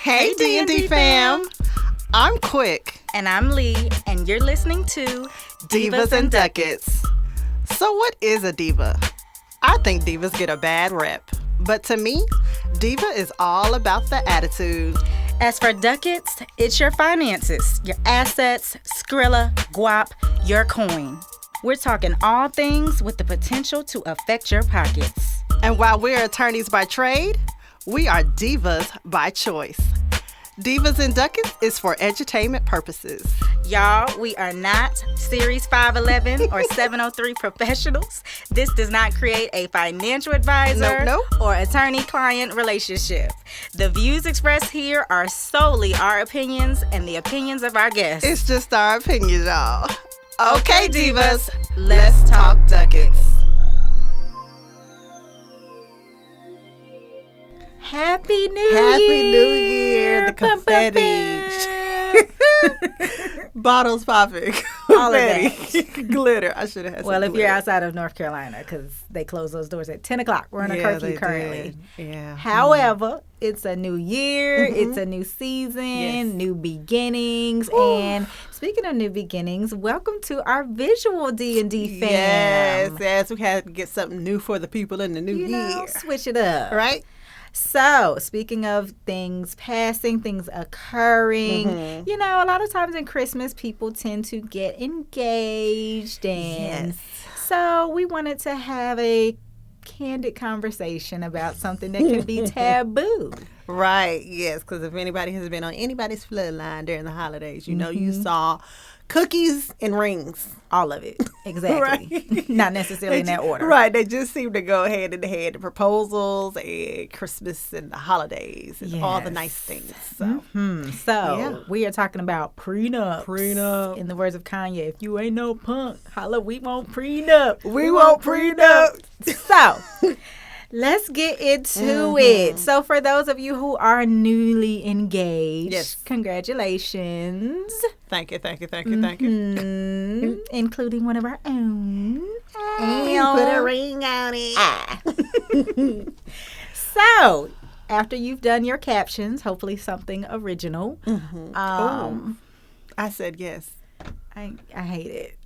Hey D&D fam. I'm Quick. And I'm Lee, and you're listening to Divas and Ducats. So what is a diva? I think divas get a bad rep. But to me, diva is all about the attitude. As for ducats, it's your finances, your assets, Skrilla, guap, your coin. We're talking all things with the potential to affect your pockets. And while we're attorneys by trade, we are divas by choice. Divas and Ducats is for edutainment purposes. Y'all, we are not Series 511 or 703 professionals. This does not create a financial advisor or attorney-client relationship. The views expressed here are solely our opinions and the opinions of our guests. It's just our opinions, y'all. Okay, divas, let's talk ducats. Happy New Year! Happy New Year! The confetti. Bottles popping. All of that. Glitter. I should have had some Well, if glitter. you're outside of North Carolina, because they close those doors at 10 o'clock. We're on a curfew currently. Did. Yeah. However, it's a new year. It's a new season, new beginnings. Ooh. And speaking of new beginnings, welcome to our visual D&D fam. Yes. We had to get something new for the people in the new year. Switch it up. Right? So, speaking of things passing, things occurring, a lot of times in Christmas, people tend to get engaged. And so we wanted to have a candid conversation about something that can be taboo. Right, yes, because if anybody has been on anybody's floodline during the holidays, you saw cookies and rings. All of it. Exactly. Right. Not necessarily in that order. Right. They just seem to go hand in hand. The proposals and Christmas and the holidays and all the nice things. So, we are talking about prenups. Prenup. In the words of Kanye, if you ain't no punk, holla, we won't prenup. We won't prenup. So, let's get into it. So, for those of you who are newly engaged, congratulations. Thank you. Including one of our own. Put a ring on it. So, after you've done your captions, hopefully something original. I said yes. I hate it.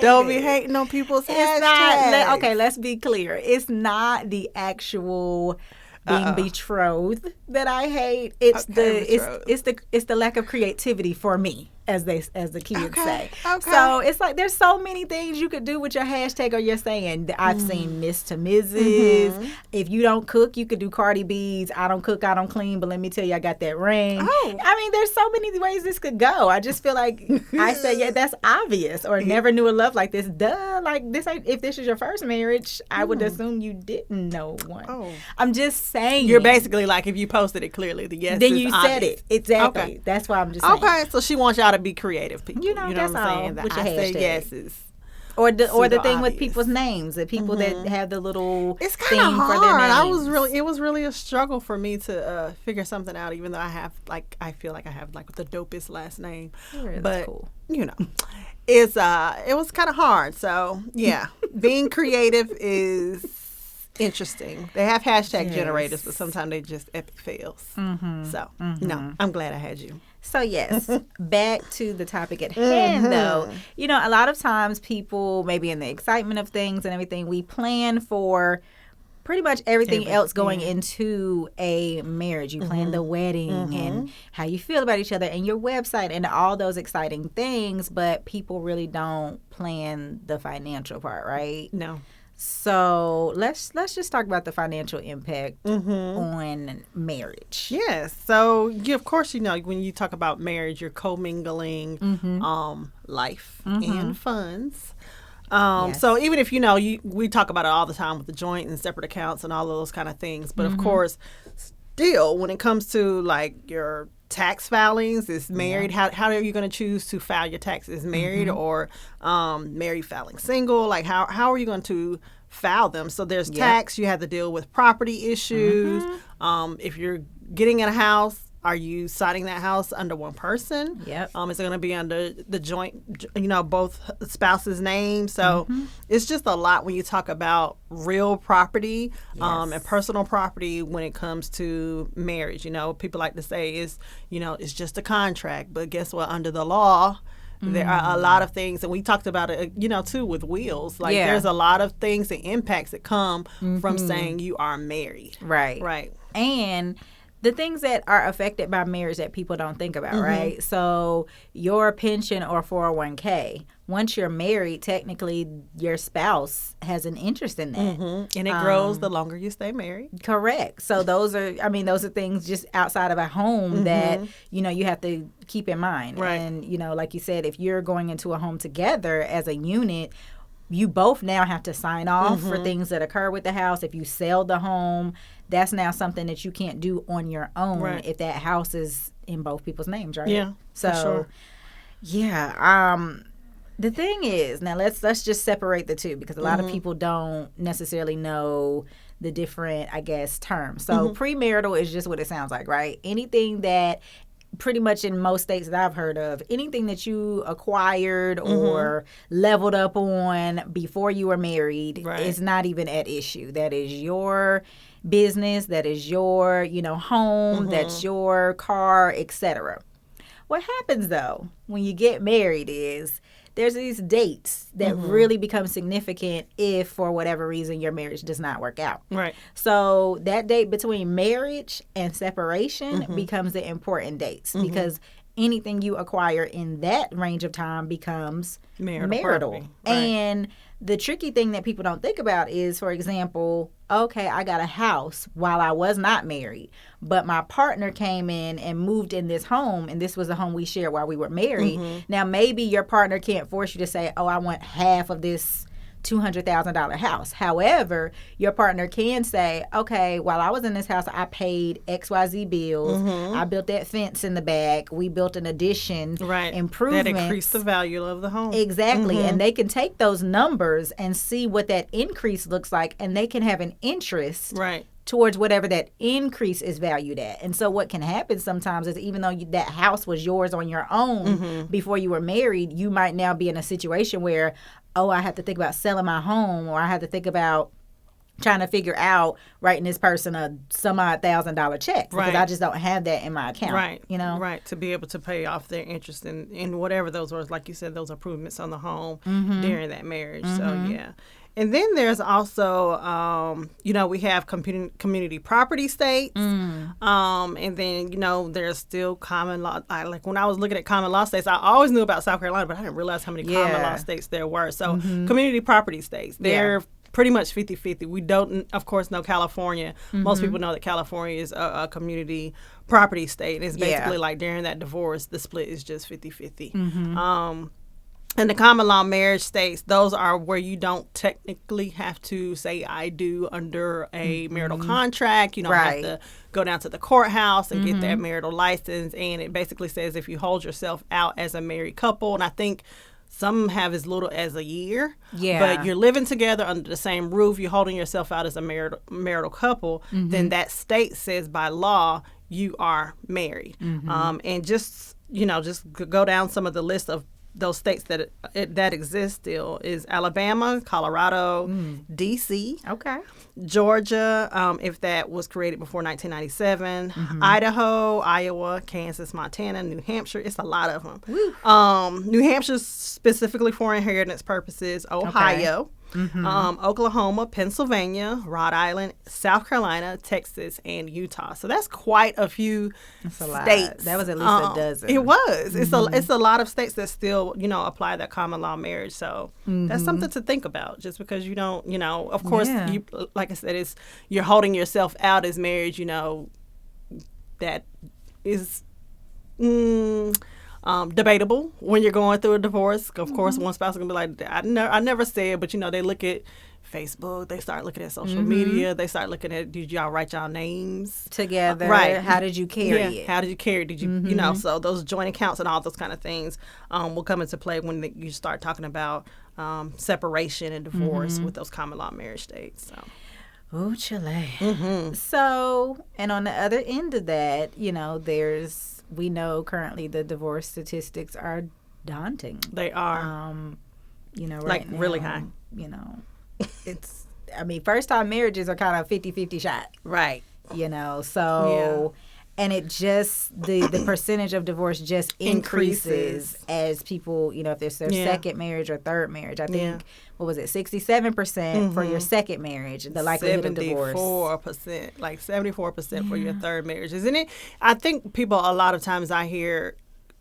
Don't be hating on people's hashtags. Okay, let's be clear. It's not the actual being betrothed that I hate. It's the lack of creativity for me, as the kids say. Okay. So it's like there's so many things you could do with your hashtag or your saying. I've seen Miss to Mrs. If you don't cook, you could do Cardi B's. I don't cook, I don't clean, but let me tell you, I got that ring. I mean, there's so many ways this could go. I just feel like I say, that's obvious, or never knew a love like this. Duh, like this ain't. If this is your first marriage, I would assume you didn't know one. I'm just saying. You're basically like, if you posted it clearly, then you said it exactly. Okay. That's why I'm just saying. Okay, so she wants y'all to be creative people. You know that's what I'm saying? With I your say yeses. Or the thing obvious. with people's names, the people that have the little it's kind of hard. For their names. It was really a struggle for me to figure something out, even though I feel like I have the dopest last name. Really but cool. It's it was kind of hard. So yeah, being creative is interesting. They have hashtag generators, but sometimes they just epic fails. So no, I'm glad I had you. So yes, back to the topic at hand though. A lot of times people, maybe in the excitement of things and everything, we plan for pretty much everything else going into a marriage. You plan the wedding and how you feel about each other and your website and all those exciting things, but people really don't plan the financial part, right? No. So let's just talk about the financial impact on marriage. Yes. So of course, when you talk about marriage, you're commingling life and funds. So even if we talk about it all the time with the joint and separate accounts and all of those kind of things, but of course, still when it comes to like your tax filings, is married. How are you going to choose to file your taxes? Married or married filing single? Like how are you going to file them? So there's tax. You have to deal with property issues. If you're getting in a house, are you signing that house under one person? Yep. Is it going to be under the joint, both spouses' names? So it's just a lot when you talk about real property and personal property when it comes to marriage. People like to say it's just a contract, but guess what? Under the law, there are a lot of things, and we talked about it, too, with wills. Like, there's a lot of things and impacts that come from saying you are married. Right. Right. And the things that are affected by marriage that people don't think about, right? So your pension or 401k, once you're married, technically your spouse has an interest in that. And it grows the longer you stay married. Correct. So those are things just outside of a home that, you have to keep in mind. Right. And, like you said, if you're going into a home together as a unit, you both now have to sign off for things that occur with the house. If you sell the home, that's now something that you can't do on your own if that house is in both people's names, right? Yeah, so, for sure. Yeah. The thing is, now let's just separate the two, because a lot of people don't necessarily know the different, I guess, terms. So premarital is just what it sounds like, right? Anything that pretty much in most states that I've heard of, anything that you acquired or leveled up on before you were married is not even at issue. That is your business, that is your, home, that's your car, etc. What happens though when you get married is there's these dates that really become significant if for whatever reason your marriage does not work out. Right. So that date between marriage and separation becomes the important dates, because anything you acquire in that range of time becomes marital. Right. And the tricky thing that people don't think about is, for example, okay, I got a house while I was not married, but my partner came in and moved in this home, and this was a home we shared while we were married. Now, maybe your partner can't force you to say, oh, I want half of this $200,000 house. However, your partner can say, okay, while I was in this house, I paid XYZ bills. I built that fence in the back. We built an addition, improvements. That increased the value of the home. Exactly. And they can take those numbers and see what that increase looks like, and they can have an interest towards whatever that increase is valued at. And so what can happen sometimes is, even though that house was yours on your own before you were married, you might now be in a situation where, oh, I have to think about selling my home, or I have to think about trying to figure out writing this person a some odd $1,000 check, because I just don't have that in my account. Right. To be able to pay off their interest in whatever those were, like you said, those improvements on the home during that marriage. So, yeah. And then there's also, we have community property states. And then, there's still common law. Like when I was looking at common law states, I always knew about South Carolina, but I didn't realize how many common law states there were. So community property states, they're pretty much 50-50. We don't, of course, know California. Most people know that California is a community property state. It's basically like during that divorce, the split is just 50-50. And the common law marriage states, those are where you don't technically have to say I do under a marital contract. You don't have to go down to the courthouse and get that marital license. And it basically says if you hold yourself out as a married couple, and I think some have as little as a year, but you're living together under the same roof, you're holding yourself out as a marital couple, then that state says by law you are married. And just go down some of the list of those states that exist still is Alabama, Colorado, D.C., Georgia, if that was created before 1997, Idaho, Iowa, Kansas, Montana, New Hampshire. It's a lot of them. New Hampshire specifically for inheritance purposes, Ohio. Oklahoma, Pennsylvania, Rhode Island, South Carolina, Texas, and Utah. So that's quite a few states. That was at least a dozen. It was. It's a lot of states that still, apply that common law marriage. So that's something to think about. Just because you don't, of course, you, like I said, you're holding yourself out as marriage. That is. Debatable when you're going through a divorce. Of course, one spouse is going to be like, I never said, but, they look at Facebook. They start looking at social media. They start looking at, did y'all write y'all names together? How did you carry it? How did you carry it? Did you, so those joint accounts and all those kind of things will come into play when you start talking about separation and divorce with those common law marriage states. So. Ooh, Chile. So, and on the other end of that, we know currently the divorce statistics are daunting. They are. Right now, really high. It's, first time marriages are kind of 50-50 shot. Right. So, and it just, the percentage of divorce just increases as people, if it's their second marriage or third marriage. I think, what was it, 67% for your second marriage, the likelihood of divorce. 74% for your third marriage, isn't it? I think people, a lot of times I hear,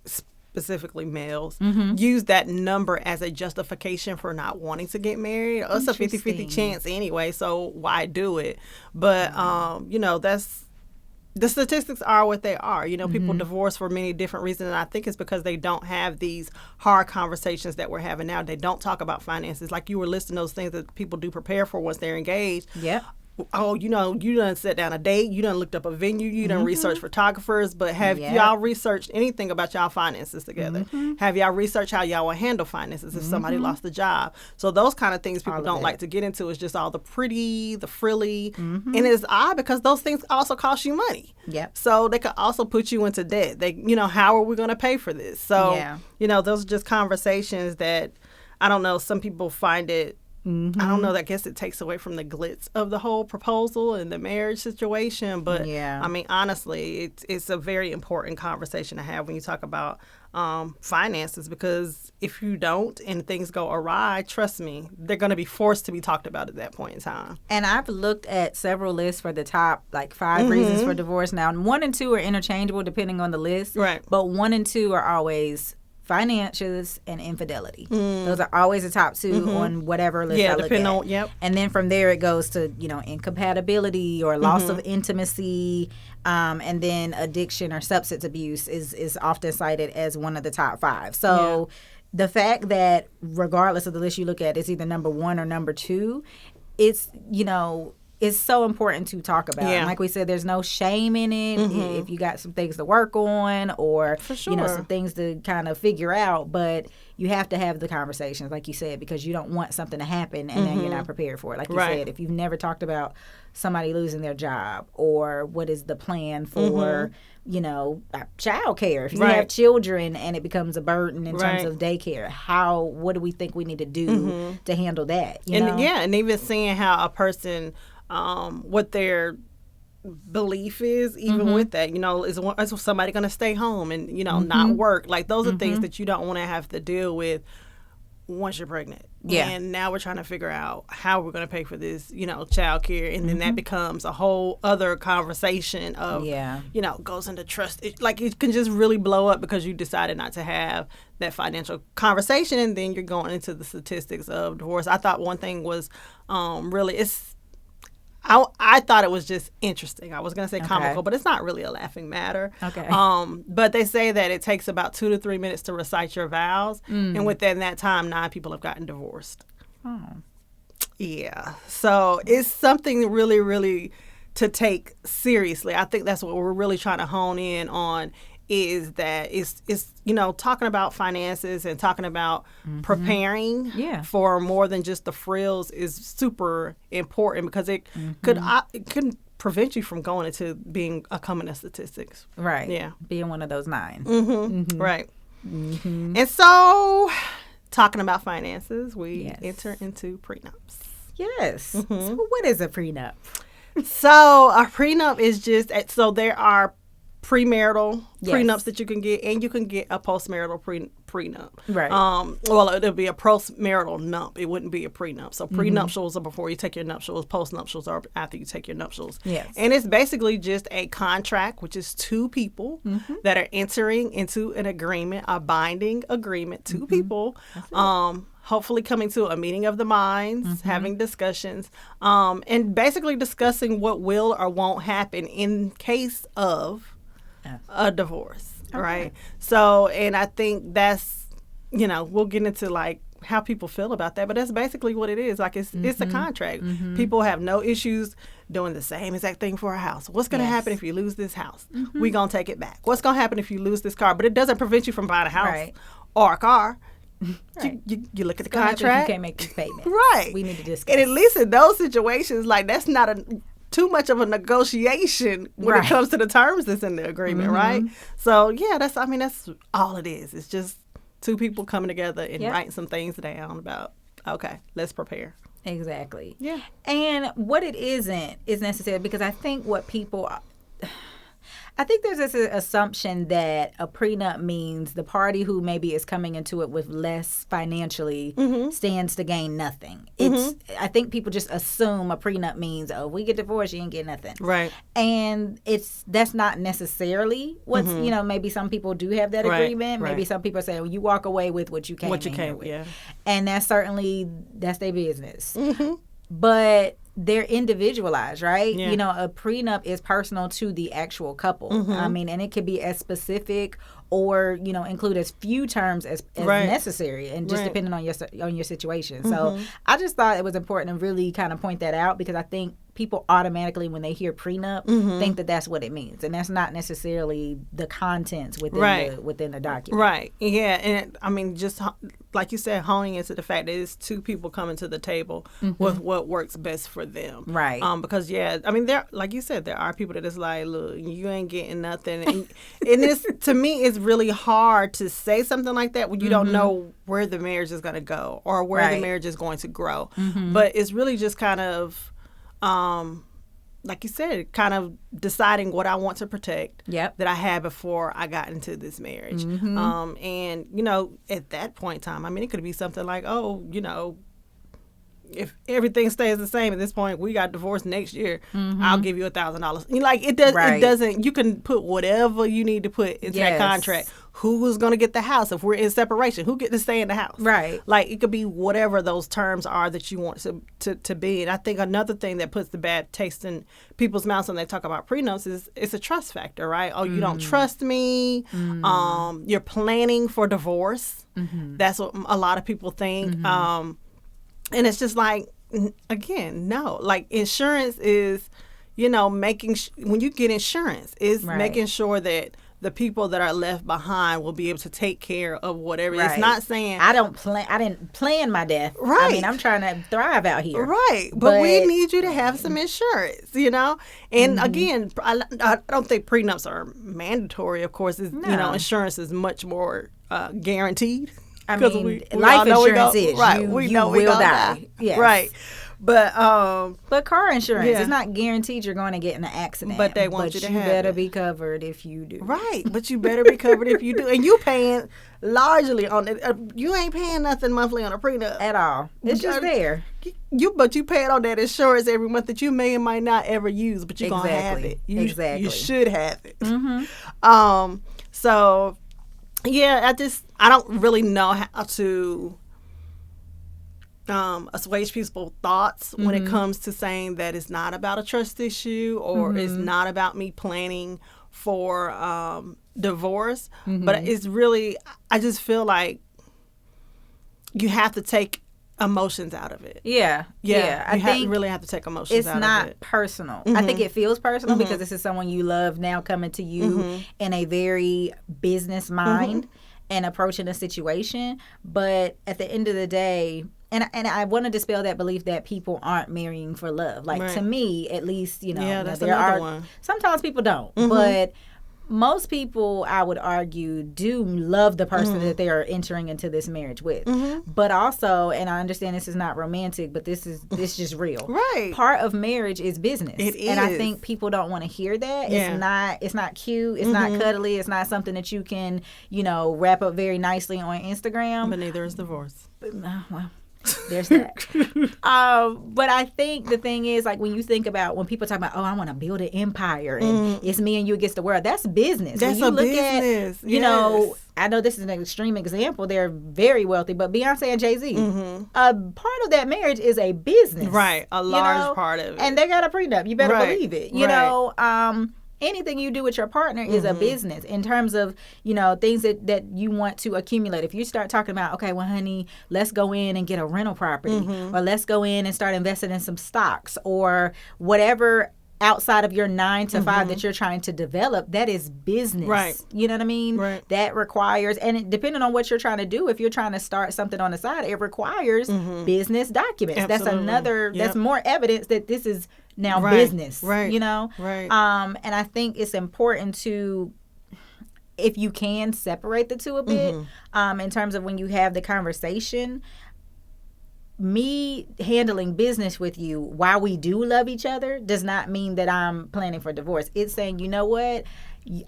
specifically males, use that number as a justification for not wanting to get married. It's a 50-50 chance anyway, so why do it? But, that's... The statistics are what they are. People divorce for many different reasons, and I think it's because they don't have these hard conversations that we're having now. They don't talk about finances. Like you were listing those things that people do prepare for once they're engaged. Yeah. Oh, you done set down a date. You done looked up a venue. You done researched photographers. But have y'all researched anything about y'all finances together? Have y'all researched how y'all will handle finances if somebody lost the job? So those kind of things people don't like to get into. Is just all the pretty, the frilly. And it's odd because those things also cost you money. Yep. So they could also put you into debt. How are we going to pay for this? So, those are just conversations that, I don't know, some people find it, I don't know. I guess it takes away from the glitz of the whole proposal and the marriage situation. But honestly, it's a very important conversation to have when you talk about finances, because if you don't and things go awry, trust me, they're going to be forced to be talked about at that point in time. And I've looked at several lists for the top 5 reasons for divorce. Now, 1 and 2 are interchangeable depending on the list. Right. But 1 and 2 are always financials and infidelity. Those are always the top 2 on whatever list I look at. And then from there it goes to, incompatibility or loss of intimacy, and then addiction or substance abuse is often cited as one of the top 5. So the fact that regardless of the list you look at, it's either number 1 or number 2, it's, it's so important to talk about. And like we said, there's no shame in it if you got some things to work on or, some things to kind of figure out. But you have to have the conversations, like you said, because you don't want something to happen and then you're not prepared for it. Like you said, if you've never talked about somebody losing their job or what is the plan for, child care. If you have children and it becomes a burden in terms of daycare, what do we think we need to do to handle that? And even seeing how a person... what their belief is, even with that, is somebody going to stay home and, not work? Like, those are things that you don't want to have to deal with once you're pregnant. Yeah. And now we're trying to figure out how we're going to pay for this, child care. And then that becomes a whole other conversation of, goes into trust. It can just really blow up because you decided not to have that financial conversation. And then you're going into the statistics of divorce. I thought one thing was I thought it was just interesting. I was going to say comical, but it's not really a laughing matter. Okay. But they say that it takes about 2 to 3 minutes to recite your vows. And within that time, 9 people have gotten divorced. Oh. Yeah. So it's something really, really to take seriously. I think that's what we're really trying to hone in on, is that it's talking about finances and talking about preparing for more than just the frills is super important, because it could prevent you from going into coming to statistics. Right. Yeah. Being one of those 9. Right. And so, talking about finances, we enter into prenups. Yes. So what is a prenup? So a prenup is just, there are premarital prenups that you can get, and you can get a postmarital prenup. Right. Well, it'll be a postmarital nup. It wouldn't be a prenup. So prenuptials are before you take your nuptials. Postnuptials are after you take your nuptials. Yes. And it's basically just a contract, which is 2 people that are entering into an agreement, a binding agreement, 2 people. Hopefully coming to a meeting of the minds, having discussions, and basically discussing what will or won't happen in case of a divorce, right? So, and I think that's, we'll get into how people feel about that, but that's basically what it is. It's a contract. People have no issues doing the same exact thing for a house. What's going to happen if you lose this house? We're going to take it back. What's going to happen if you lose this car? But it doesn't prevent you from buying a house or a car. Right. You look at the It's gonna happen if contract. you can't make these payments. Right. We need to discuss. And at least in those situations, like that's not too much of a negotiation when it comes to the terms that's in the agreement, right? So yeah, that's all it is. It's just two people coming together and writing some things down about, okay, let's prepare. Exactly. Yeah. And what it isn't is necessary, because I think there's this assumption that a prenup means the party who maybe is coming into it with less financially stands to gain nothing. I think people just assume a prenup means, oh, if we get divorced, you ain't get nothing. Right. And that's not necessarily what's, maybe some people do have that agreement. Maybe some people say, well, you walk away with what you came with. Yeah. And that's their business. But they're individualized, right? Yeah. A prenup is personal to the actual couple. And it could be as specific or, include as few terms as necessary, and just depending on your situation. So I just thought it was important to really kind of point that out, because I think people automatically, when they hear prenup, think that that's what it means, and that's not necessarily the contents within the document. Right. Yeah, and just like you said, honing into the fact that it's two people coming to the table with what works best for them. Right. Because there, like you said, there are people that is like, look, you ain't getting nothing, and this, to me, it's really hard to say something like that when you don't know where the marriage is going to go or where the marriage is going to grow. But it's really just kind of, like you said, kind of deciding what I want to protect that I had before I got into this marriage. And, at that point in time, it could be something like, if everything stays the same at this point, we got divorced next year, I'll give you $1,000. It doesn't, you can put whatever you need to put into that contract. Who's going to get the house if we're in separation? Who get to stay in the house? Right. It could be whatever those terms are that you want to be. And I think another thing that puts the bad taste in people's mouths when they talk about prenups is it's a trust factor, right? Oh, you don't trust me. You're planning for divorce. That's what a lot of people think. And it's just like, again, no. Insurance is, making when you get insurance, is making sure that the people that are left behind will be able to take care of whatever. It's not saying I didn't plan my death. Right. I'm trying to thrive out here. Right. But we need you to have some insurance, And again, I don't think prenups are mandatory. Of course, insurance is much more guaranteed. Life insurance is. Right. You will die. Yes. Right. But car insurance, it's not guaranteed you're going to get in an accident. But they want you to have it. You better be covered if you do. Right. But you better be covered if you do. And you paying largely on it. You ain't paying nothing monthly on a prenup. At all. It's just there. But you pay it on that insurance every month that you may and might not ever use, but you're going to have it. You should have it. So, yeah, I don't really know how to assuage people's thoughts when it comes to saying that it's not about a trust issue or it's not about me planning for divorce. But it's really, I just feel like you have to take emotions out of it. Yeah. I think really have to take emotions out of it. It's not personal. I think it feels personal because this is someone you love now coming to you in a very business mind and approaching a situation. But at the end of the day, and I want to dispel that belief that people aren't marrying for love. To me, at least, that's there are one. Sometimes people don't, but most people, I would argue, do love the person that they are entering into this marriage with. But also, and I understand this is not romantic, but this is just real. Right. Part of marriage is business. It is. And I think people don't want to hear that. Yeah. It's not cute. It's not cuddly. It's not something that you can, wrap up very nicely on Instagram. But neither is divorce. Well, there's that. But I think the thing is, when you think about when people talk about, I want to build an empire and it's me and you against the world, that's business. That's when you business. I know this is an extreme example. They're very wealthy, but Beyonce and Jay-Z, a part of that marriage is a business. Right. A large part of it. And they got a prenup. You better believe it. Anything you do with your partner is a business in terms of, things that you want to accumulate. If you start talking about, okay, well, honey, let's go in and get a rental property or let's go in and start investing in some stocks or whatever outside of your 9 to 5 that you're trying to develop, that is business. Right. You know what I mean? Right. That requires, and depending on what you're trying to do, if you're trying to start something on the side, it requires business documents. Absolutely. That's another, that's more evidence that this is now business. Right. You know? Right. And I think it's important to, if you can, separate the two a bit, in terms of when you have the conversation. Me handling business with you while we do love each other does not mean that I'm planning for divorce. It's saying, you know what?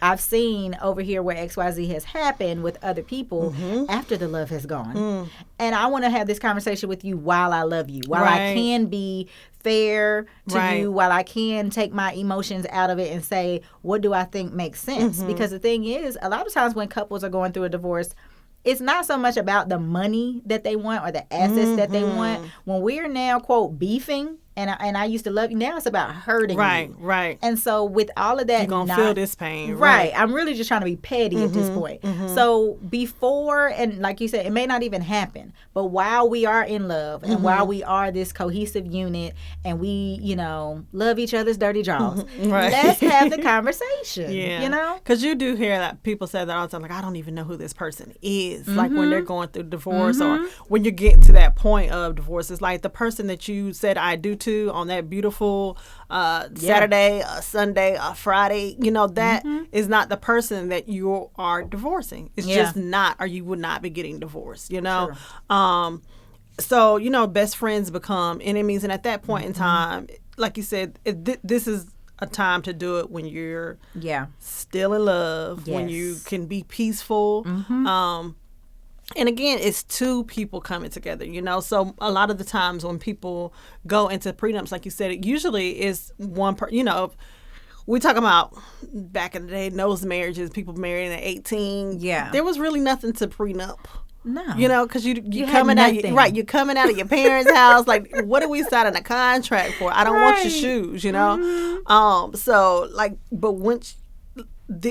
I've seen over here where XYZ has happened with other people after the love has gone. And I want to have this conversation with you while I love you, while I can be fair to you, while I can take my emotions out of it and say, what do I think makes sense? Because the thing is, a lot of times when couples are going through a divorce, it's not so much about the money that they want or the assets that they want. When we're now, quote, beefing, and I used to love you, now it's about hurting you. Right. And so with all of that, you're going to feel this pain. Right. I'm really just trying to be petty at this point. So before, and like you said, it may not even happen, but while we are in love and while we are this cohesive unit and we, you know, love each other's dirty jaws, let's have the conversation, you know? Because you do hear that people say that all the time, like, I don't even know who this person is. Like when they're going through divorce or when you're getting to that point of divorce, it's like the person that you said I do to on that beautiful Saturday, Sunday, Friday, you know, that is not the person that you are divorcing. It's just not, or you would not be getting divorced, you know? Sure. So, you know, best friends become enemies. And at that point in time, like you said, this is a time to do it when you're still in love, when you can be peaceful. And again, it's two people coming together, you know. So a lot of the times when people go into prenups, like you said, it usually is one you know, we talk about back in the day, those marriages, people married at 18. Yeah. There was really nothing to prenup. No. You know, because you coming out, you're coming out of your parents' house. Like, what are we signing a contract for? I don't want your shoes, you know. So, like, but once...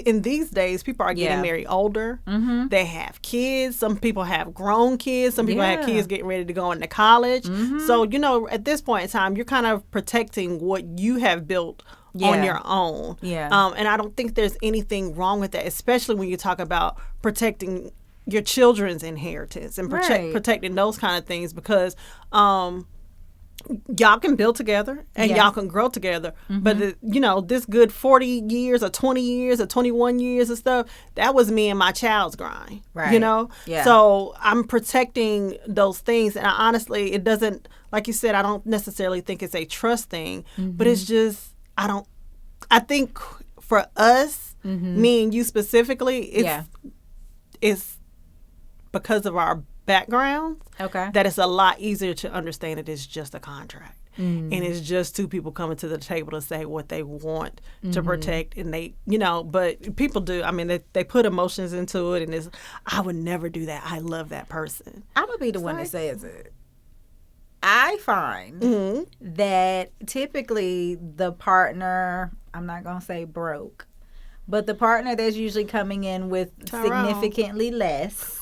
in these days, people are getting married older. They have kids. Some people have grown kids. Some people have kids getting ready to go into college. So, you know, at this point in time, you're kind of protecting what you have built on your own. And I don't think there's anything wrong with that, especially when you talk about protecting your children's inheritance and protecting those kind of things, because y'all can build together and y'all can grow together. But, you know, this good 40 years or 20 years or 21 years of stuff, that was me and my child's grind, you know? So I'm protecting those things. And honestly, it doesn't, like you said, I don't necessarily think it's a trust thing, but it's just, I think for us, me and you specifically, it's because of our backgrounds, that it's a lot easier to understand that it's just a contract. And it's just two people coming to the table to say what they want to protect. And they, you know, but people do, I mean, they put emotions into it, and it's, I would never do that. I love that person. I'm going to be the one that says it. I find that typically the partner, I'm not going to say broke, but the partner that's usually coming in with significantly less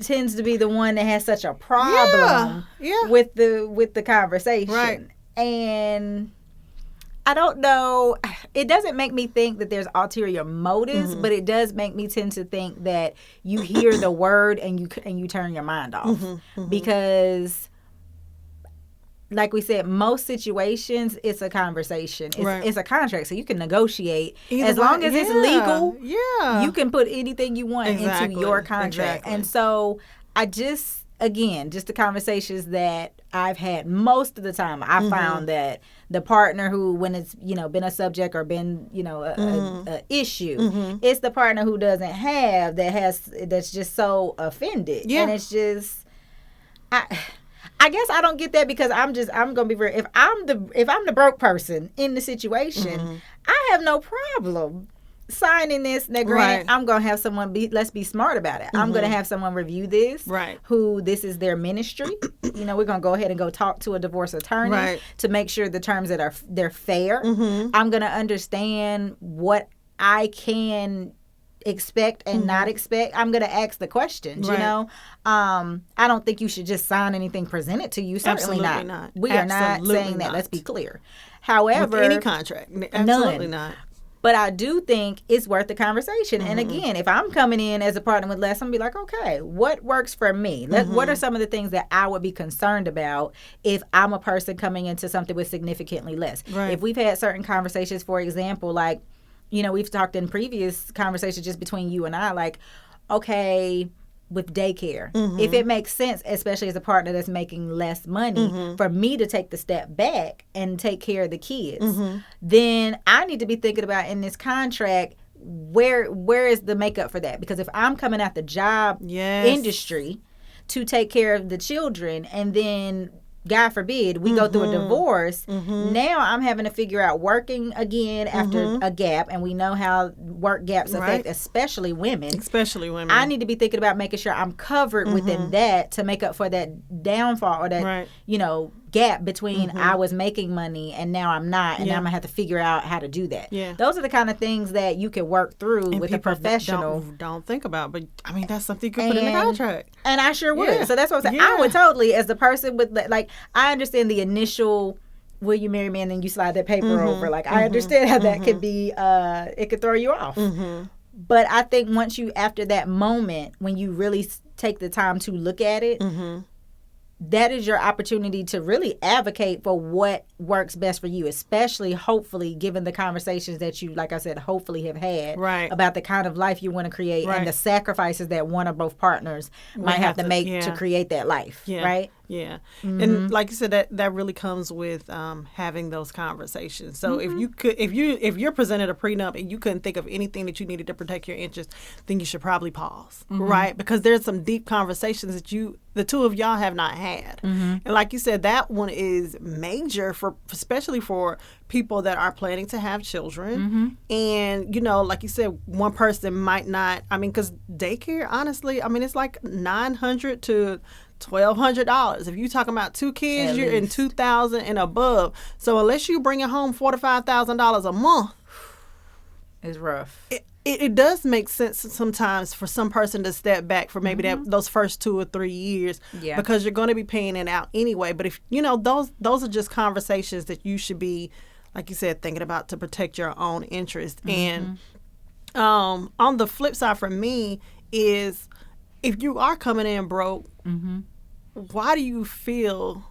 tends to be the one that has such a problem with the conversation. And I don't know, it doesn't make me think that there's ulterior motives, but it does make me tend to think that you hear the word and you turn your mind off. Because like we said, most situations, it's a conversation. It's a contract, so you can negotiate. As long as it's legal, you can put anything you want into your contract. And so I just, again, just the conversations that I've had most of the time, I found that the partner who, when it's, you know, been a subject or been, you know, a issue, it's the partner who doesn't have, that's just so offended. And it's just, I guess I don't get that, because I'm gonna be real. If I'm the broke person in the situation, I have no problem signing this. Now, granted, I'm gonna have someone let's be smart about it. I'm gonna have someone review this, who this is their ministry. You know, we're gonna go ahead and go talk to a divorce attorney to make sure the terms that they're fair. I'm gonna understand what I can expect and not expect, I'm going to ask the questions, you know? I don't think you should just sign anything presented to you. Certainly not. We are not saying that. Let's be clear. However, with any contract, absolutely not. But I do think it's worth the conversation. And again, if I'm coming in as a partner with less, I'm going to be like, okay, what works for me? What are some of the things that I would be concerned about if I'm a person coming into something with significantly less? Right. If we've had certain conversations, for example, like, you know, we've talked in previous conversations just between you and I, like, okay, with daycare, if it makes sense, especially as a partner that's making less money, for me to take the step back and take care of the kids, then I need to be thinking about in this contract, where is the makeup for that? Because if I'm coming out the job industry to take care of the children, and then God forbid we go through a divorce, now I'm having to figure out working again after a gap, and we know how work gaps affect especially women. I need to be thinking about making sure I'm covered within that to make up for that downfall or that you know, gap between I was making money and now I'm not, and now I'm gonna have to figure out how to do that. Those are the kind of things that you can work through and with a professional. Don't think about, but I mean, that's something you could put in the contract. And I sure would. So that's what I'm saying. I would totally, as the person with, like, I understand the initial, will you marry me, and then you slide that paper over. Like, I understand how that could be, it could throw you off. But I think once you, after that moment, when you really take the time to look at it, that is your opportunity to really advocate for what works best for you, especially, hopefully, given the conversations that you, like I said, hopefully have had about the kind of life you want to create and the sacrifices that one or both partners might have to make to create that life, right? Yeah. And like you said, that really comes with having those conversations. So if you're presented a prenup and you couldn't think of anything that you needed to protect your interests, then you should probably pause, right? Because there's some deep conversations that the two of y'all have not had. And like you said, that one is major especially for people that are planning to have children. And, you know, like you said, one person might not, I mean, because daycare, honestly, I mean, it's like $900 to $1,200. If you're talking about two kids, you're in $2,000 and above. So unless you bring home $4,000 to $5,000 a month, it's rough. It does make sense sometimes for some person to step back for maybe those first 2 or 3 years, because you're going to be paying it out anyway. But if you know, those are just conversations that you should be, like you said, thinking about to protect your own interest. And on the flip side for me is, if you are coming in broke, why do you feel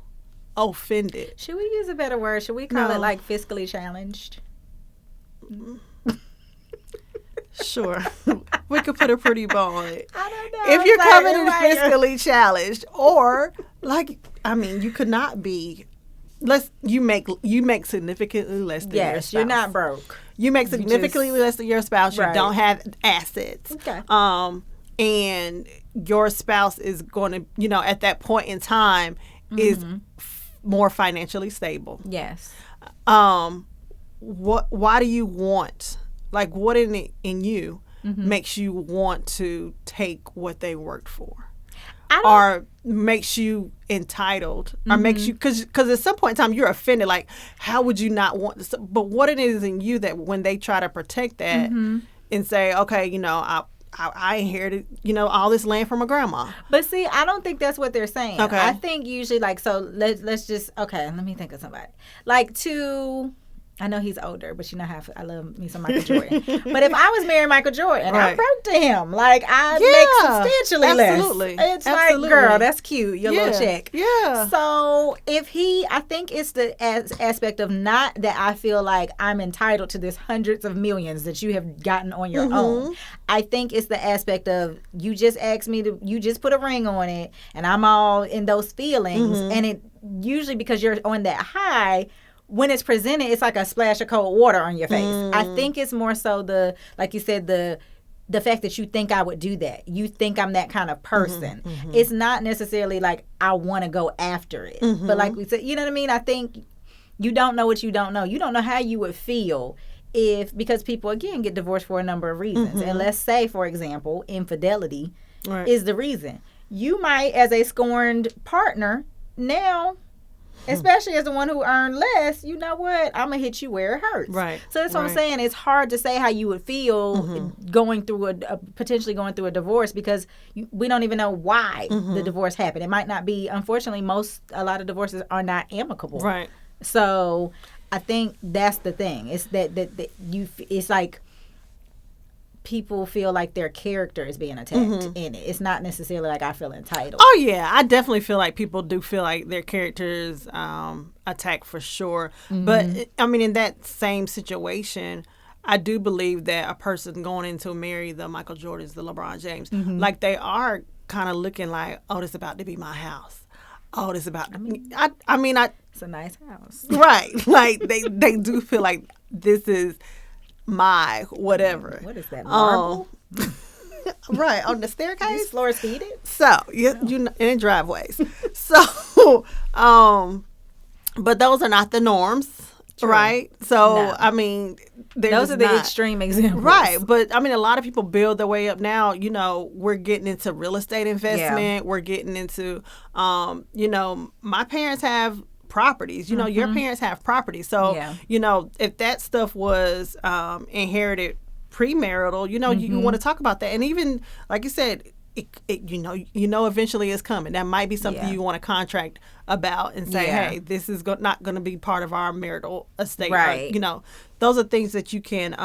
offended? Should we use a better word? Should we call it like fiscally challenged? Sure. We could put a pretty bow on it. I don't know. If you're coming in fiscally challenged, or like, I mean, you could not be. You make significantly less than your spouse. Yes, you're not broke. You make significantly less than your spouse. You don't have assets. Okay. And your spouse is going to, you know, at that point in time, is more financially stable. Yes. Why do you want, like, what in you makes you want to take what they worked for? Or makes you entitled, or makes you, because at some point in time you're offended, like, how would you not want this? But what it is in you that when they try to protect that and say, okay, you know, I inherited, you know, all this land from my grandma. But see, I don't think that's what they're saying. Okay. I think usually, like, so let's just, okay, let me think of somebody. Like, I know he's older, but you know how I love me some Michael Jordan. But if I was marrying Michael Jordan, I'm broke to him. Like, I make substantially less. It's like, girl, that's cute, your little check. Yeah. So if I think it's the aspect of not that I feel like I'm entitled to this hundreds of millions that you have gotten on your own. I think it's the aspect of, you just asked me you just put a ring on it, and I'm all in those feelings. And it usually, because you're on that high, when it's presented, it's like a splash of cold water on your face. I think it's more so like you said, the fact that you think I would do that. You think I'm that kind of person. It's not necessarily like I want to go after it. But like we said, you know what I mean? I think you don't know what you don't know. You don't know how you would feel because people, again, get divorced for a number of reasons. And let's say, for example, infidelity is the reason. You might, as a scorned partner, now especially as the one who earned less, you know what? I'm going to hit you where it hurts. Right. So that's what I'm saying. It's hard to say how you would feel going through potentially going through a divorce because we don't even know why the divorce happened. It might not be, unfortunately, a lot of divorces are not amicable. Right. So I think that's the thing. It's that it's like people feel like their character is being attacked in it. It's not necessarily like I feel entitled. Oh yeah, I definitely feel like people do feel like their characters attacked for sure. But I mean, in that same situation, I do believe that a person going in to marry the Michael Jordans, the LeBron James, like they are kind of looking like, oh, this about to be my house. Oh, this about. I mean, it's a nice house, right? Like they do feel like this is my whatever. What is that, marble? Right, on the staircase. These floors heated? So, you in driveways. So, but those are not the norms, True. Right? So, no. I mean, those are the extreme examples. Right, but I mean, a lot of people build their way up now. You know, we're getting into real estate investment. Yeah. We're getting into, you know, my parents have properties. You know, your parents have properties. So, you know, if that stuff was inherited premarital, you know, you want to talk about that. And even, like you said, it you know, eventually it's coming. That might be something you want to contract about and say, hey, this is not going to be part of our marital estate. Right. Or, you know, those are things that you can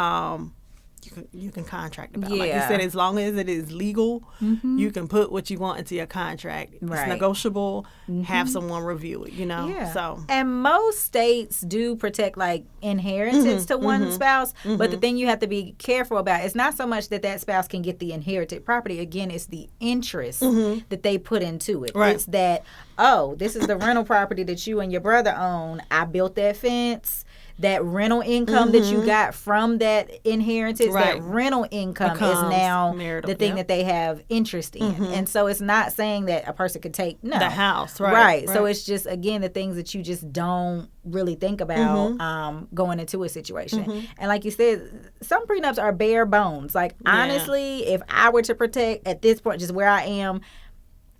you can contract about. Like you said, as long as it is legal, you can put what you want into your contract. Right. It's negotiable. Have someone review it, you know. Yeah. So, and most states do protect like inheritance to one spouse, but the thing you have to be careful about, it's not so much that spouse can get the inherited property. Again, it's the interest that they put into it. Right. It's that, oh, this is the rental property that you and your brother own. I built that fence. That rental income that you got from that inheritance, that rental income is now marital, the thing that they have interest in. And so it's not saying that a person could take the house. Right. So it's just, again, the things that you just don't really think about going into a situation. And like you said, some prenups are bare bones. Like, honestly, if I were to protect, at this point, just where I am,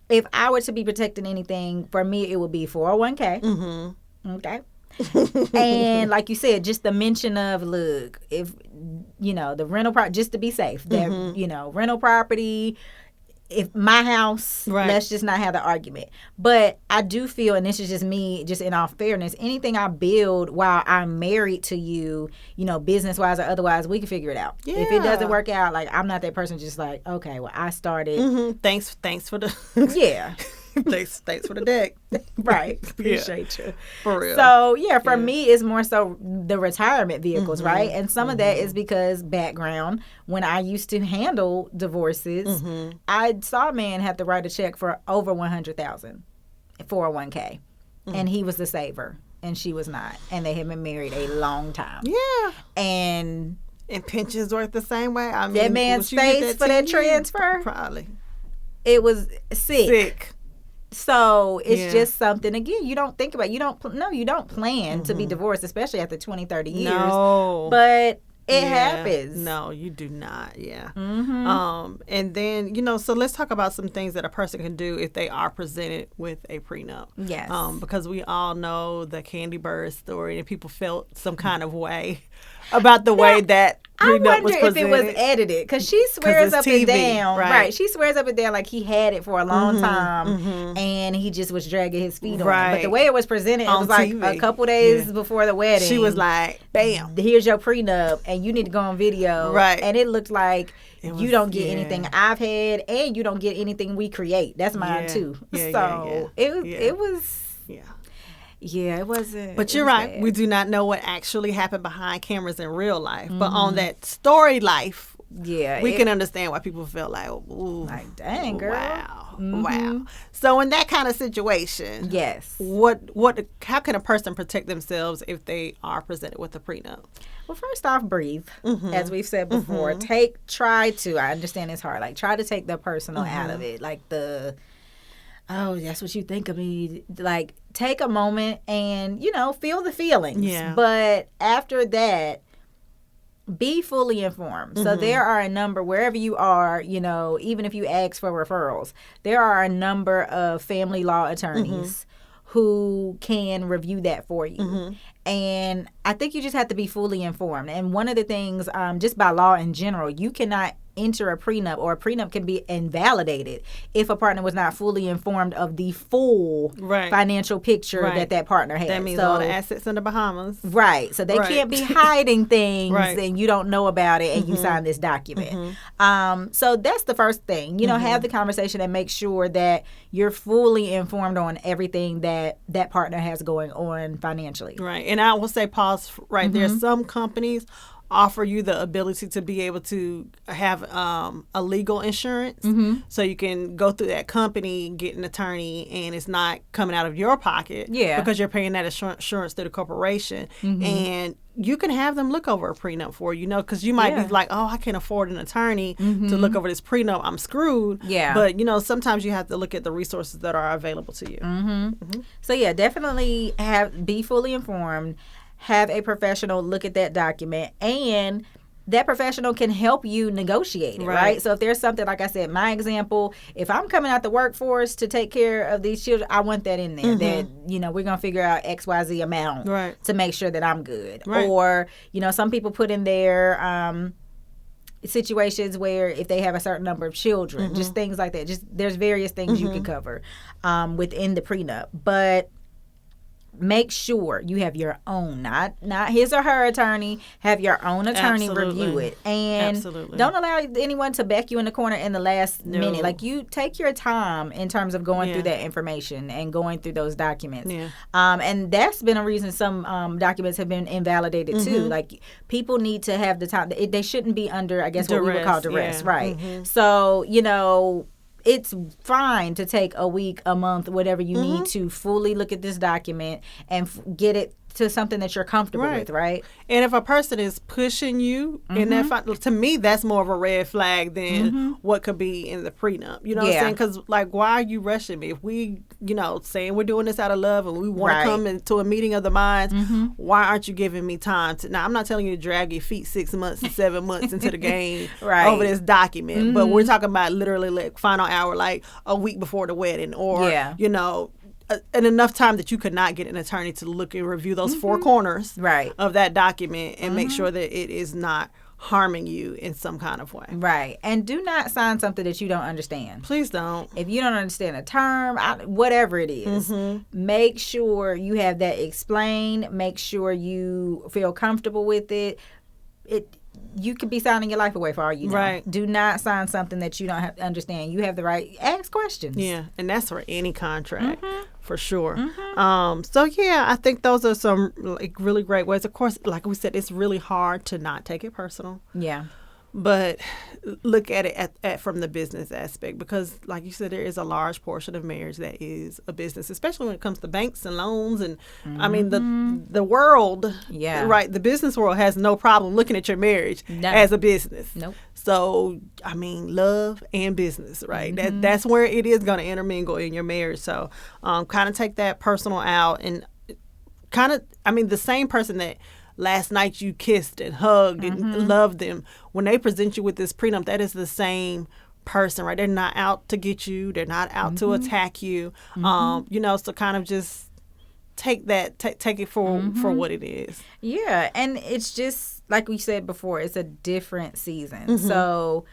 if I were to be protecting anything, for me, it would be 401k. Okay. And like you said, just the mention of, look, if, you know, the rental property, just to be safe, that, you know, rental property, if my house, let's just not have the argument. But I do feel, and this is just me, just in all fairness, anything I build while I'm married to you, you know, business-wise or otherwise, we can figure it out. Yeah. If it doesn't work out, like, I'm not that person just like, okay, well, I started. Thanks for the... Yeah. Thanks for the deck. Right. Appreciate you. For real. So, for me, it's more so the retirement vehicles, right? And some of that is because background. When I used to handle divorces, I saw a man have to write a check for over $100,000 for a 401k. And he was the saver, and she was not. And they had been married a long time. Yeah. And pensions work the same way. I mean, that man's face for that transfer? Probably. It was sick. So it's just something, again, you don't think about. You don't plan to be divorced, especially after 20, 30 years. No. But it happens. No, you do not. Yeah. And then, you know, so let's talk about some things that a person can do if they are presented with a prenup. Yes. Because we all know the Candy Bird story, and people felt some kind of way about the way that prenup was presented. I wonder if it was edited, because she swears up and down. Right. She swears up and down like he had it for a long time, and he just was dragging his feet on it. But the way it was presented, it was like TV. A couple days before the wedding. She was like, bam. Here's your prenup, and you need to go on video. Right. And it looked like you don't get anything I've had, and you don't get anything we create. That's mine too. It was... Yeah, it wasn't. But you're right. Bad. We do not know what actually happened behind cameras in real life. But on that story life, we can understand why people feel like, ooh, like, dang, girl. Wow. So in that kind of situation, how can a person protect themselves if they are presented with a prenup? Well, first off, breathe. As we've said before, I understand it's hard. Like, try to take the personal out of it. Like oh, that's what you think of me. Like, take a moment and, you know, feel the feelings. Yeah. But after that, be fully informed. So there are a number, wherever you are, you know, even if you ask for referrals, there are a number of family law attorneys who can review that for you. And I think you just have to be fully informed. And one of the things, just by law in general, you cannot enter a prenup, or a prenup can be invalidated if a partner was not fully informed of the full financial picture that partner has. That means all the assets in the Bahamas. Right. So they can't be hiding things and you don't know about it and you sign this document. So that's the first thing. You know, have the conversation and make sure that you're fully informed on everything that that partner has going on financially. Right. And I will say, pause right there. Some companies offer you the ability to be able to have a legal insurance, so you can go through that company, get an attorney, and it's not coming out of your pocket because you're paying that insurance through the corporation. And you can have them look over a prenup for you, because you might be like, oh, I can't afford an attorney to look over this prenup, I'm screwed. But sometimes you have to look at the resources that are available to you. So definitely be fully informed. Have a professional look at that document, and that professional can help you negotiate it, right? So if there's something, like I said, my example, if I'm coming out the workforce to take care of these children, I want that in there, that, we're going to figure out XYZ amount to make sure that I'm good. Or, some people put in there situations where if they have a certain number of children, just things like that. Just there's various things you can cover within the prenup. But make sure you have your own, not his or her attorney. Have your own attorney review it, and don't allow anyone to back you in the corner in the last minute. Like, you take your time in terms of going through that information and going through those documents. And that's been a reason some documents have been invalidated too. Like, people need to have the time. They shouldn't be under, I guess, duress, what we would call duress, right? So it's fine to take a week, a month, whatever you need to fully look at this document and get it to something that you're comfortable with, right? And if a person is pushing you in that, to me, that's more of a red flag than what could be in the prenup. You know what I'm saying? Because, like, why are you rushing me? If we, saying we're doing this out of love and we want to come into a meeting of the minds, why aren't you giving me time to? Now, I'm not telling you to drag your feet 6 months and 7 months into the game over this document, but we're talking about literally like final hour, like a week before the wedding, or and enough time that you could not get an attorney to look and review those four corners of that document and make sure that it is not harming you in some kind of way. Right. And do not sign something that you don't understand. Please don't. If you don't understand a term, whatever it is, make sure you have that explained. Make sure you feel comfortable with it. You could be signing your life away for all you know. Right. Do not sign something that you don't have to understand. You have the right. Ask questions. Yeah, and that's for any contract, for sure. So, I think those are some really great ways. Of course, like we said, it's really hard to not take it personal. Yeah. But look at it at from the business aspect, because, like you said, there is a large portion of marriage that is a business, especially when it comes to banks and loans. And I mean, the world, right? The business world has no problem looking at your marriage as a business. Nope. So, I mean, love and business, right? That's where it is going to intermingle in your marriage. So, kind of take that personal out, and the same person that last night you kissed and hugged and loved them, when they present you with this prenup, that is the same person, right? They're not out to get you. They're not out to attack you. So kind of just take it for what it is. Yeah, and it's just, like we said before, it's a different season. So,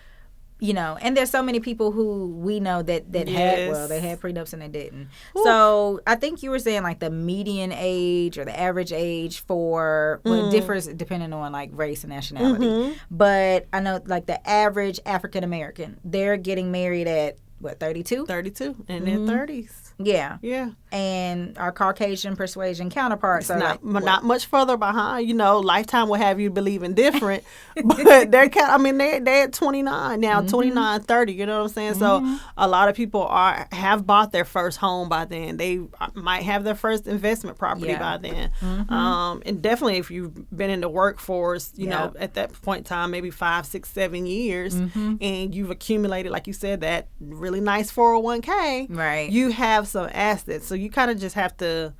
and there's so many people who we know that they had prenups and they didn't. Ooh. So I think you were saying like the median age or the average age it differs depending on like race and nationality. But I know like the average African American, they're getting married at 32? 32 in their 30s. Yeah. Yeah. And our Caucasian persuasion counterparts are not much further behind. Lifetime will have you believing different. But they're at 29 now, 29, 30, you know what I'm saying? So a lot of people have bought their first home by then. They might have their first investment property by then. And definitely if you've been in the workforce, at that point in time, maybe 5, 6, 7 years, and you've accumulated, like you said, that really nice 401k, right? You have some assets, so you kind of just have to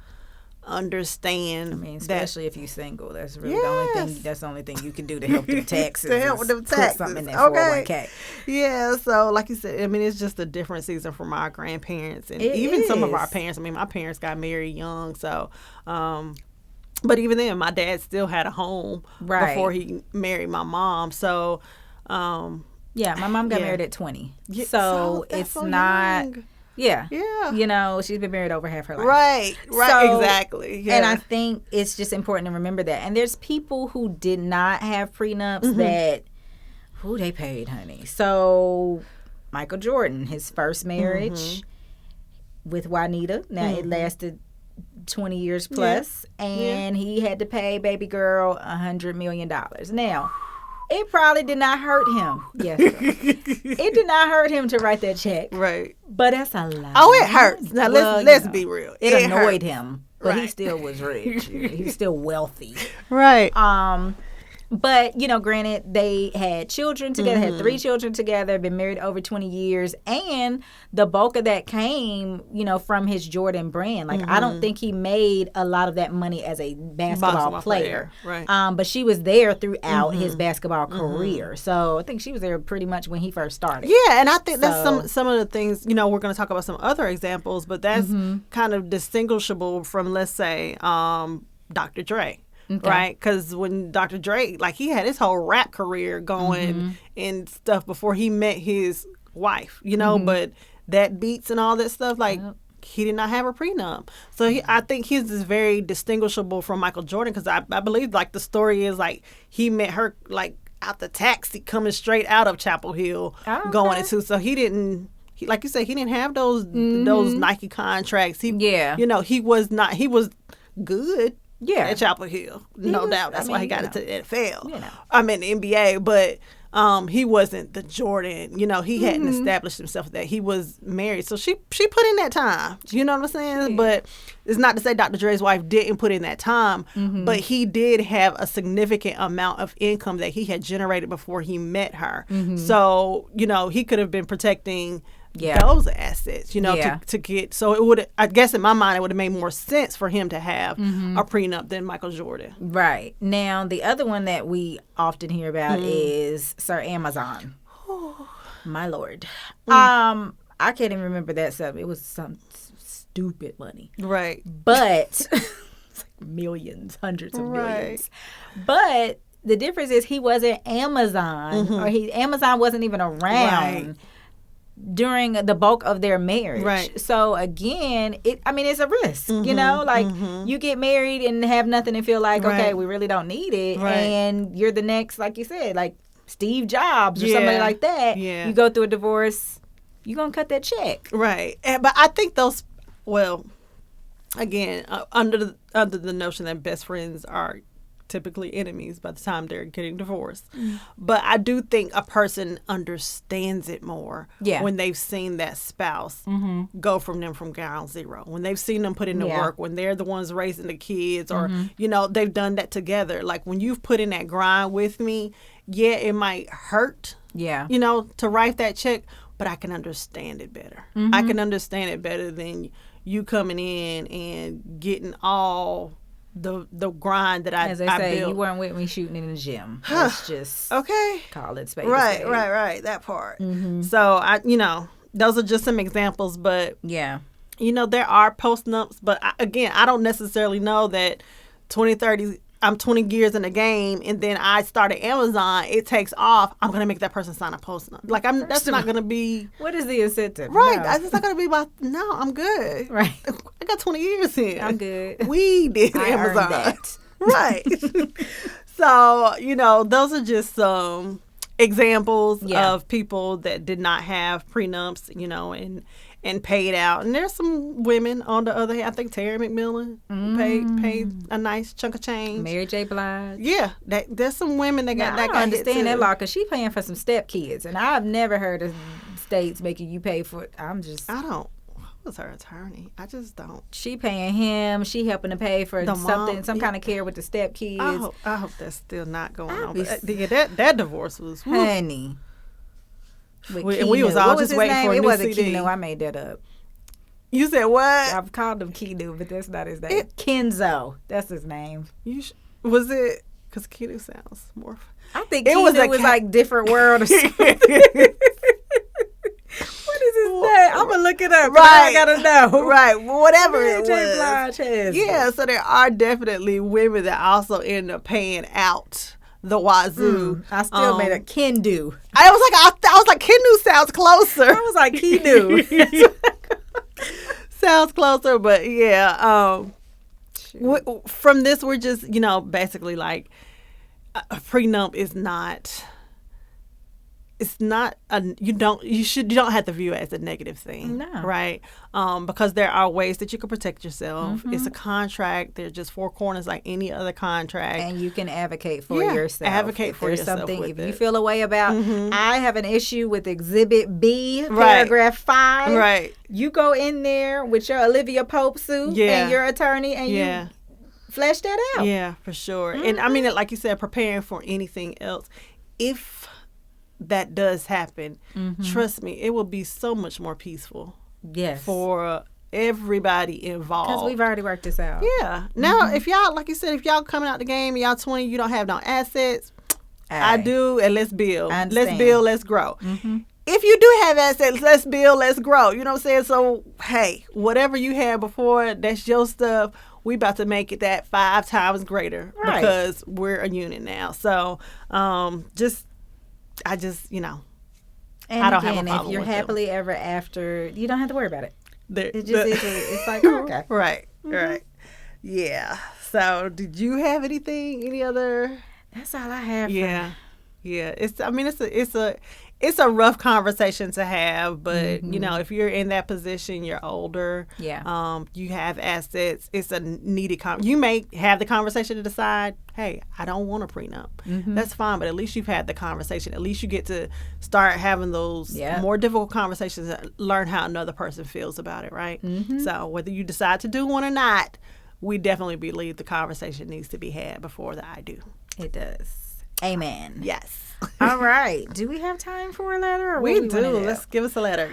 understand. I mean, especially if you're single, that's really the only thing. That's the only thing you can do to help them taxes. To help with them taxes. Put something in that 401k. Yeah. So, like you said, I mean, it's just a different season from our grandparents and even some of our parents. I mean, my parents got married young, so. But even then, my dad still had a home before he married my mom. So. Yeah, my mom got married at 20. Yeah, so it's so not. Young. Yeah. You know, she's been married over half her life. Right, so, exactly. Yeah. And I think it's just important to remember that. And there's people who did not have prenups that, they paid, honey. So Michael Jordan, his first marriage with Juanita. Now, it lasted 20 years plus. And he had to pay baby girl $100 million. Now, it probably did not hurt him. Yes, it did not hurt him to write that check. Right. But that's a lot. Oh, it hurts. Now, let's be real. It annoyed him. But he still was rich. He's still wealthy. Right. But, you know, granted, they had children together, had 3 children together, been married over 20 years. And the bulk of that came, you know, from his Jordan brand. Like, I don't think he made a lot of that money as a basketball player. Right. But she was there throughout his basketball career. So I think she was there pretty much when he first started. Yeah, and I think that's some of the things, you know, we're going to talk about some other examples, but that's kind of distinguishable from, let's say, Dr. Dre. Okay. Right, because when Dr. Dre, like, he had his whole rap career going and stuff before he met his wife, you know, but that beats and all that stuff, like, he did not have a prenup. So I think his is very distinguishable from Michael Jordan, because I believe, like, the story is, like, he met her, like, out the taxi coming straight out of Chapel Hill going into, so he didn't. Like you said, he didn't have those Nike contracts. You know, he was good. Yeah, at Chapel Hill, no doubt. That's why he got into the NFL. You know. I mean, the NBA, but he wasn't the Jordan. You know, he hadn't established himself that he was married. So she put in that time. You know what I'm saying? Yeah. But it's not to say Dr. Dre's wife didn't put in that time, but he did have a significant amount of income that he had generated before he met her. So, you know, he could have been protecting those assets, you know, to get. So it would, I guess in my mind, it would have made more sense for him to have a prenup than Michael Jordan. Right. Now, the other one that we often hear about is Sir Amazon. My Lord. I can't even remember that stuff. It was some stupid money. Right. But it's like millions, hundreds of millions. But the difference is he wasn't Amazon, or Amazon wasn't even around during the bulk of their marriage. Right. So again, it's a risk, you know, like you get married and have nothing and feel like, okay, we really don't need it. Right. And you're the next, like you said, like Steve Jobs or somebody like that. Yeah. You go through a divorce, you're going to cut that check. Right. But I think those, again, under the notion that best friends are typically enemies by the time they're getting divorced. But I do think a person understands it more when they've seen that spouse go from ground zero. When they've seen them put in the work, when they're the ones raising the kids, or, you know, they've done that together. Like, when you've put in that grind with me, it might hurt, you know, to write that check, but I can understand it better. I can understand it better than you coming in and getting all the grind that I built. As I say, you weren't with me shooting in the gym. Let's just call it spade. Right. That part. So you know, those are just some examples, but you know, there are post-nups, but I don't necessarily know that 2030. I'm 20 years in the game, and then I started Amazon. It takes off. I'm gonna make that person sign a post-nup. Like, that's not gonna be. What is the incentive? Right. No. It's not gonna be about. No, I'm good. Right. I got 20 years in. I'm good. We did Amazon. That. Right. So, you know, those are just some examples of people that did not have prenups, you know, and paid out. And there's some women on the other hand. I think Terry McMillan paid a nice chunk of change. Mary J. Blige. Yeah. There's some women that got that. I don't understand that law, because she paying for some step kids. And I've never heard of states making you pay for it. I don't. Was her attorney. I just don't. She paying him. She helping to pay for some kind of care with the step kids. I hope that's still not going on. But, that divorce was, honey. We was all just waiting for a new CD. It wasn't Keno. I made that up. You said what? I've called him Kinu, but that's not his name. Kenzo. That's his name. Was it? Because Kinu sounds more. I think Kinu was like different world or something. What is his name? I'm going to look it up. Right. I got to know. Right. Whatever it was. Blige has. Yeah, so there are definitely women that also end up paying out the wazoo. I still made a Kendu. I was like, Kinu sounds closer. I was like, Kinu. Sounds closer, but yeah. From this, we're just, basically like a prenup is not. It's not you don't have to view it as a negative thing, no. Right? Because there are ways that you can protect yourself. Mm-hmm. It's a contract. There's just four corners like any other contract, and you can advocate for yourself. Advocate for yourself. Something if you feel a way about. Mm-hmm. I have an issue with Exhibit B, paragraph 5. Right. You go in there with your Olivia Pope suit and your attorney, and you flesh that out. Yeah, for sure. Mm-hmm. And I mean, like you said, preparing for anything else. If that does happen, trust me, it will be so much more peaceful. Yes. For everybody involved. Because we've already worked this out. Yeah. Now, if y'all, like you said, if y'all coming out the game, y'all 20, you don't have no assets, I do, and let's build. Let's build, let's grow. Mm-hmm. If you do have assets, let's build, let's grow. You know what I'm saying? So, hey, whatever you had before, that's your stuff. We about to make it that 5 times greater because we're a unit now. So, I just, and I don't again, have a problem if you're with happily ever after, you don't have to worry about it. It just is. It's like, oh, okay. Right. Yeah. So, did you have anything? Any other? That's all I have. Yeah. It's a rough conversation to have, but if you're in that position, you're older. Yeah. You have assets. It's a needed you may have the conversation to decide, hey, I don't want a prenup. Mm-hmm. That's fine, but at least you've had the conversation. At least you get to start having those more difficult conversations and learn how another person feels about it, right? Mm-hmm. So whether you decide to do one or not, we definitely believe the conversation needs to be had before the I do. It does. Amen. Yes. All right. Do we have time for a letter? Or we do. Let's give us a letter.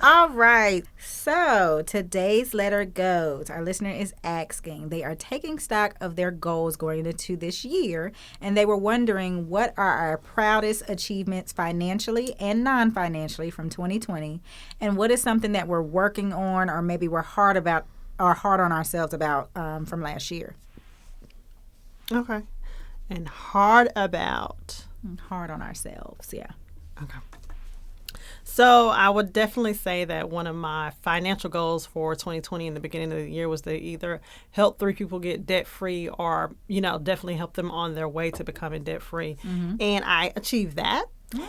All right. So today's letter goes. Our listener is asking. They are taking stock of their goals going into this year, and they were wondering what are our proudest achievements financially and non-financially from 2020, and what is something that we're working on or maybe we're hard on ourselves about from last year. Okay. And hard on ourselves, yeah. Okay. So I would definitely say that one of my financial goals for 2020 in the beginning of the year was to either help 3 people get debt free or, definitely help them on their way to becoming debt free. Mm-hmm. And I achieved that. Okay.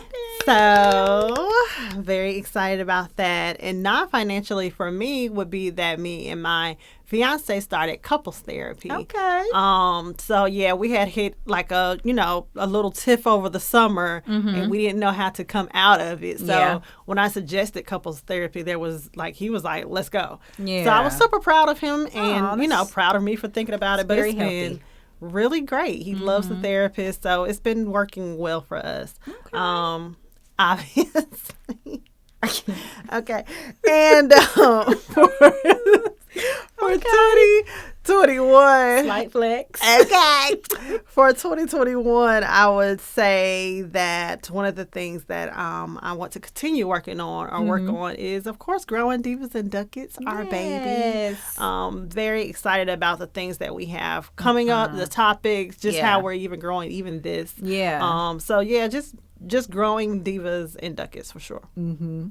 So I'm very excited about that. And non-financially for me would be that me and my fiance started couples therapy. Okay. So yeah, we had hit like a little tiff over the summer, and we didn't know how to come out of it. So when I suggested couples therapy, he was like, let's go. Yeah. So I was super proud of him and, proud of me for thinking about it. But it's been really great. He loves the therapist, so it's been working well for us. Okay. Obviously. Okay. And for 2021. Slight flex. Okay. For 2021, I would say that one of the things that I want to continue working on or work on is, of course, growing Divas and Ducats, our baby. Very excited about the things that we have coming up, the topics, just how we're even growing, even this. Yeah. So, yeah, just growing Divas and Ducats for sure. Mm-hmm.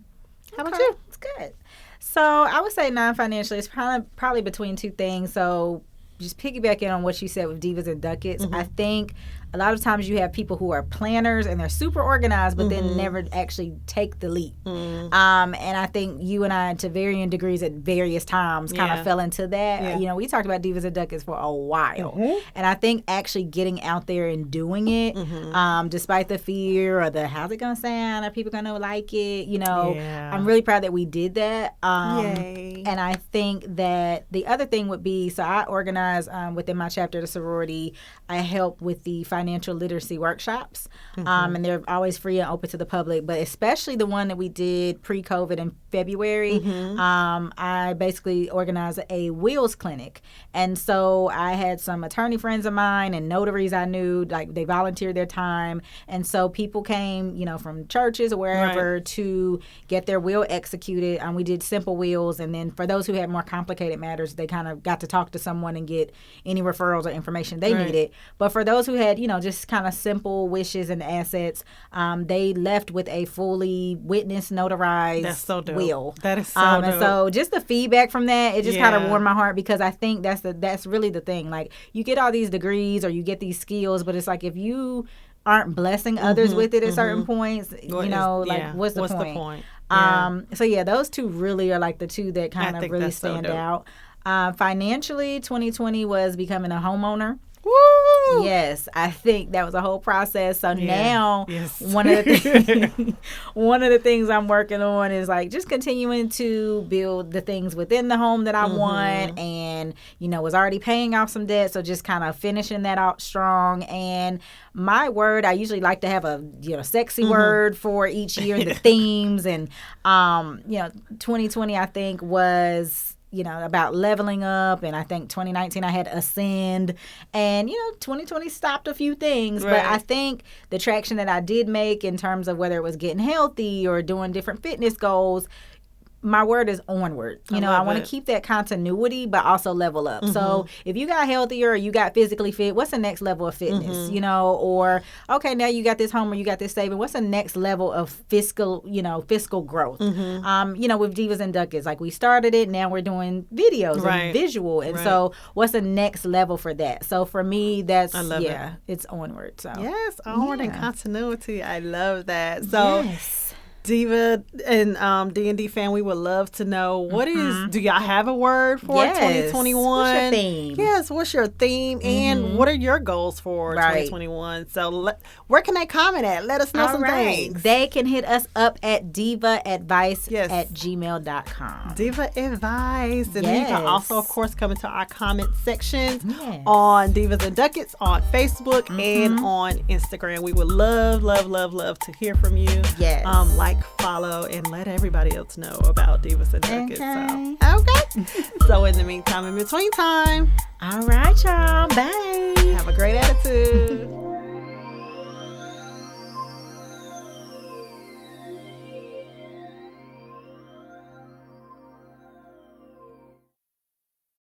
How about you? It's good. So I would say non-financially, it's probably between 2 things. So just piggybacking on what you said with Divas and Ducats, I think a lot of times you have people who are planners and they're super organized, but then never actually take the leap. And I think you and I, to varying degrees at various times, kind of fell into that. Yeah. We talked about Divas and Ducats for a while. And I think actually getting out there and doing it, despite the fear or the how's it going to sound, are people going to like it, I'm really proud that we did that. Yay. And I think that the other thing would be, so I organize within my chapter, the sorority, I help with the financial financial literacy workshops, and they're always free and open to the public. But especially the one that we did pre-COVID in February, I basically organized a wills clinic, and so I had some attorney friends of mine and notaries I knew, like they volunteered their time, and so people came, from churches or wherever to get their will executed. We did simple wills, and then for those who had more complicated matters, they kind of got to talk to someone and get any referrals or information they needed. But for those who had, just kind of simple wishes and assets, they left with a fully witness notarized will. That is so dope. And so just the feedback from that, it just kind of warmed my heart, because I think that's really the thing. Like, you get all these degrees or you get these skills, but it's like, if you aren't blessing others with it at certain points, what's the point? So those two really are like the two that kind of really stand out. Financially, 2020 was becoming a homeowner. Woo! Yes, I think that was a whole process. So now one of the things I'm working on is like just continuing to build the things within the home that I want, and was already paying off some debt, so just kind of finishing that out strong. And my word, I usually like to have a sexy word for each year, the themes, and 2020 I think was about leveling up, and I think 2019 I had ascend, and 2020 stopped a few things, but I think the traction that I did make in terms of whether it was getting healthy or doing different fitness goals, my word is onward. I want to keep that continuity, but also level up. So if you got healthier or you got physically fit, what's the next level of fitness? Or okay, now you got this home or you got this saving. What's the next level of fiscal growth? With Divas and Duckets, like we started it, now we're doing videos and visual, and so what's the next level for that? So for me, that's it's onward. So yes, onward and continuity. I love that. So. Diva and D&D fan, we would love to know do y'all have a word for 2021? What's your theme? Yes, what's your theme, and what are your goals for 2021? So where can they comment at? Let us know some things. They can hit us up at divaadvice@gmail.com. Diva Advice. And you can also, of course, come into our comment sections on Divas and Duckets on Facebook and on Instagram. We would love, love, love, love to hear from you. Yes. Follow, and let everybody else know about Divas and Duckets. So in the meantime, in between time. All right, y'all. Bye. Have a great